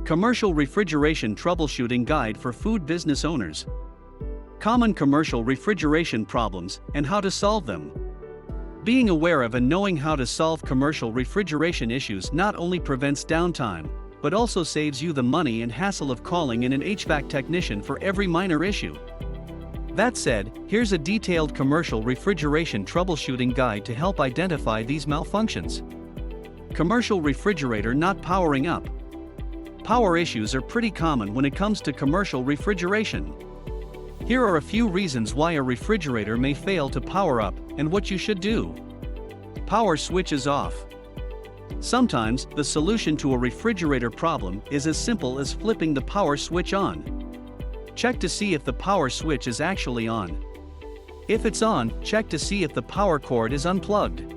Commercial Refrigeration Troubleshooting Guide for Food Business Owners. Common commercial refrigeration problems and how to solve them. Being aware of and knowing how to solve commercial refrigeration issues not only prevents downtime, but also saves you the money and hassle of calling in an HVAC technician for every minor issue. That said, here's a detailed commercial refrigeration troubleshooting guide to help identify these malfunctions. Commercial refrigerator not powering up. Power issues are pretty common when it comes to commercial refrigeration. Here are a few reasons why a refrigerator may fail to power up and what you should do. Power switch is off. Sometimes, the solution to a refrigerator problem is as simple as flipping the power switch on. Check to see if the power switch is actually on. If it's on, check to see if the power cord is unplugged.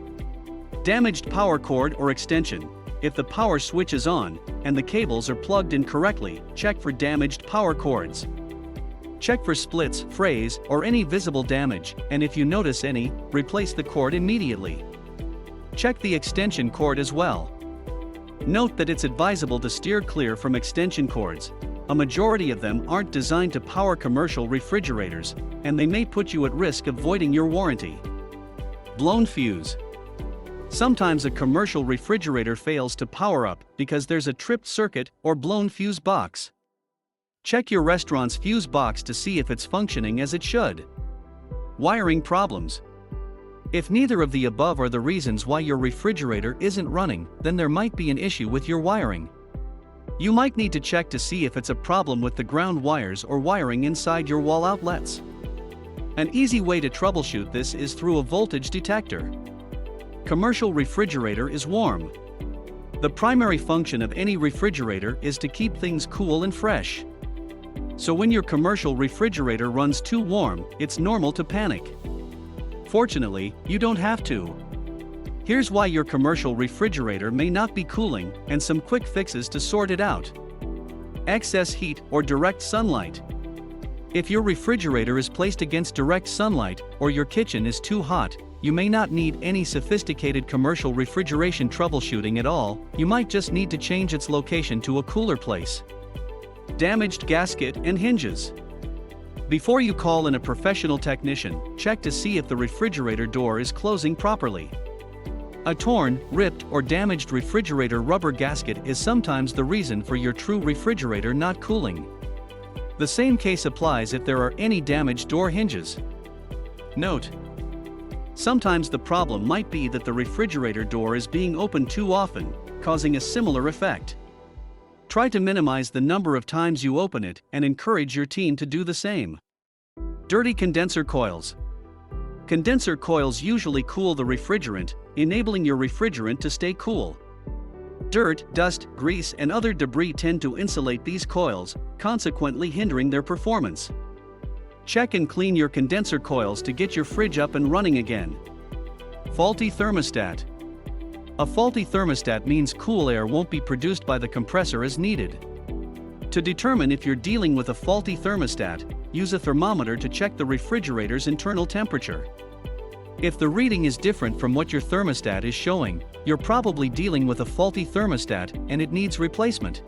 Damaged power cord or extension. If the power switch is on, and the cables are plugged in correctly, check for damaged power cords. Check for splits, frays, or any visible damage, and if you notice any, replace the cord immediately. Check the extension cord as well. Note that it's advisable to steer clear from extension cords. A majority of them aren't designed to power commercial refrigerators, and they may put you at risk of voiding your warranty. Blown fuse. Sometimes a commercial refrigerator fails to power up because there's a tripped circuit or blown fuse box. Check your restaurant's fuse box to see if it's functioning as it should. Wiring problems. If neither of the above are the reasons why your refrigerator isn't running, then there might be an issue with your wiring. You might need to check to see if it's a problem with the ground wires or wiring inside your wall outlets. An easy way to troubleshoot this is through a voltage detector. Commercial refrigerator is warm. The primary function of any refrigerator is to keep things cool and fresh. So when your commercial refrigerator runs too warm, it's normal to panic. Fortunately, you don't have to. Here's why your commercial refrigerator may not be cooling, and some quick fixes to sort it out. Excess heat or direct sunlight. If your refrigerator is placed against direct sunlight, or your kitchen is too hot, you may not need any sophisticated commercial refrigeration troubleshooting at all. You might just need to change its location to a cooler place. Damaged gasket and hinges. Before you call in a professional technician, check to see if the refrigerator door is closing properly. A torn, ripped, or damaged refrigerator rubber gasket is sometimes the reason for your true refrigerator not cooling. The same case applies if there are any damaged door hinges. Note: sometimes the problem might be that the refrigerator door is being opened too often, causing a similar effect. Try to minimize the number of times you open it and encourage your team to do the same. Dirty condenser coils. Condenser coils usually cool the refrigerant, enabling your refrigerant to stay cool. Dirt, dust, grease, and other debris tend to insulate these coils, consequently hindering their performance. Check and clean your condenser coils to get your fridge up and running again. Faulty thermostat. A faulty thermostat means cool air won't be produced by the compressor as needed. To determine if you're dealing with a faulty thermostat, use a thermometer to check the refrigerator's internal temperature. If the reading is different from what your thermostat is showing, you're probably dealing with a faulty thermostat and it needs replacement.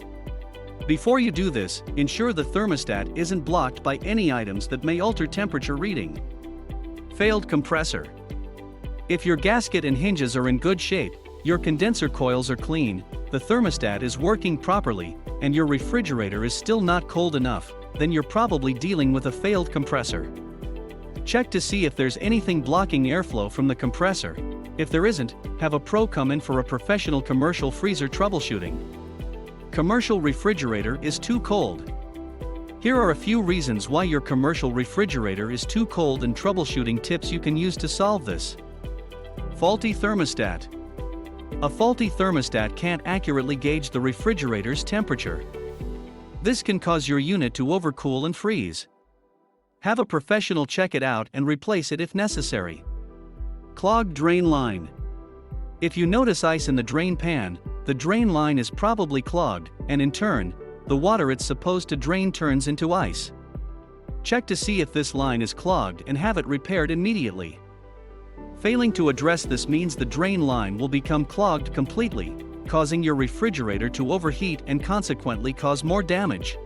Before you do this, ensure the thermostat isn't blocked by any items that may alter temperature reading. Failed compressor. If your gasket and hinges are in good shape, your condenser coils are clean, the thermostat is working properly, and your refrigerator is still not cold enough, then you're probably dealing with a failed compressor. Check to see if there's anything blocking airflow from the compressor. If there isn't, have a pro come in for a professional commercial freezer troubleshooting. Commercial refrigerator is too cold. Here are a few reasons why your commercial refrigerator is too cold and troubleshooting tips you can use to solve this. Faulty thermostat. A faulty thermostat can't accurately gauge the refrigerator's temperature. This can cause your unit to overcool and freeze. Have a professional check it out and replace it if necessary. Clogged drain line. If you notice ice in the drain pan, the drain line is probably clogged, and in turn, the water it's supposed to drain turns into ice. Check to see if this line is clogged and have it repaired immediately. Failing to address this means the drain line will become clogged completely, causing your refrigerator to overheat and consequently cause more damage.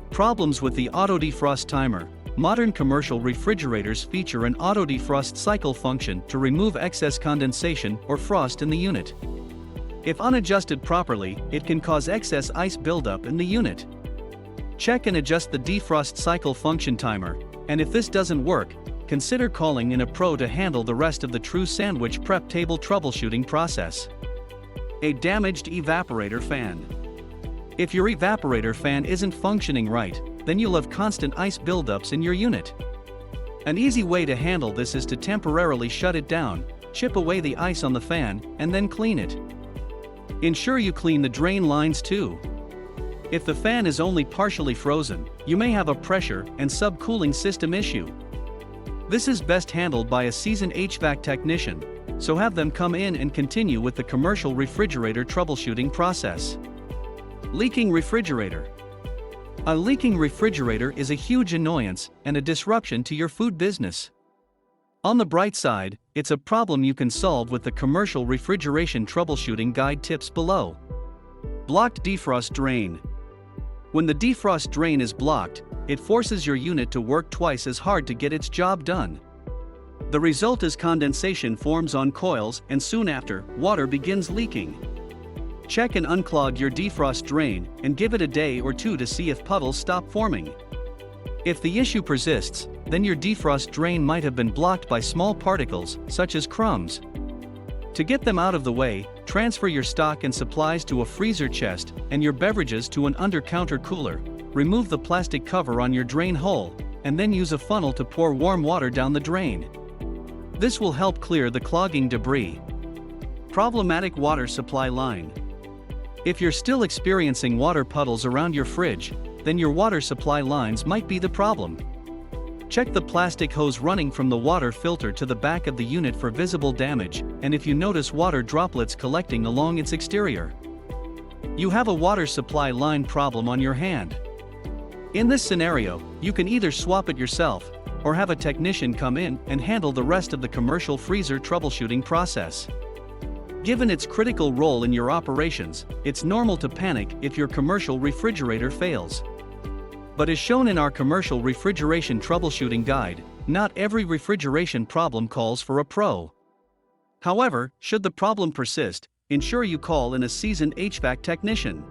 Problems with the auto defrost timer. Modern commercial refrigerators feature an auto defrost cycle function to remove excess condensation or frost in the unit. If unadjusted properly, it can cause excess ice buildup in the unit. Check and adjust the defrost cycle function timer, and if this doesn't work, consider calling in a pro to handle the rest of the true sandwich prep table troubleshooting process. A damaged evaporator fan. If your evaporator fan isn't functioning right, then you'll have constant ice buildups in your unit. An easy way to handle this is to temporarily shut it down, chip away the ice on the fan, and then clean it. Ensure you clean the drain lines too. If the fan is only partially frozen, you may have a pressure and subcooling system issue. This is best handled by a seasoned HVAC technician, so have them come in and continue with the commercial refrigerator troubleshooting process. Leaking refrigerator. A leaking refrigerator is a huge annoyance and a disruption to your food business. On the bright side, it's a problem you can solve with the commercial refrigeration troubleshooting guide tips below. Blocked defrost drain. When the defrost drain is blocked, it forces your unit to work twice as hard to get its job done. The result is condensation forms on coils, and soon after, water begins leaking. Check and unclog your defrost drain and give it a day or two to see if puddles stop forming. If the issue persists, then your defrost drain might have been blocked by small particles, such as crumbs. To get them out of the way, transfer your stock and supplies to a freezer chest and your beverages to an under-counter cooler. Remove the plastic cover on your drain hole, and then use a funnel to pour warm water down the drain. This will help clear the clogging debris. Problematic water supply line. If you're still experiencing water puddles around your fridge, then your water supply lines might be the problem. Check the plastic hose running from the water filter to the back of the unit for visible damage, and if you notice water droplets collecting along its exterior, you have a water supply line problem on your hand. In this scenario, you can either swap it yourself, or have a technician come in and handle the rest of the commercial freezer troubleshooting process. Given its critical role in your operations, it's normal to panic if your commercial refrigerator fails. But as shown in our commercial refrigeration troubleshooting guide, not every refrigeration problem calls for a pro. However, should the problem persist, ensure you call in a seasoned HVAC technician.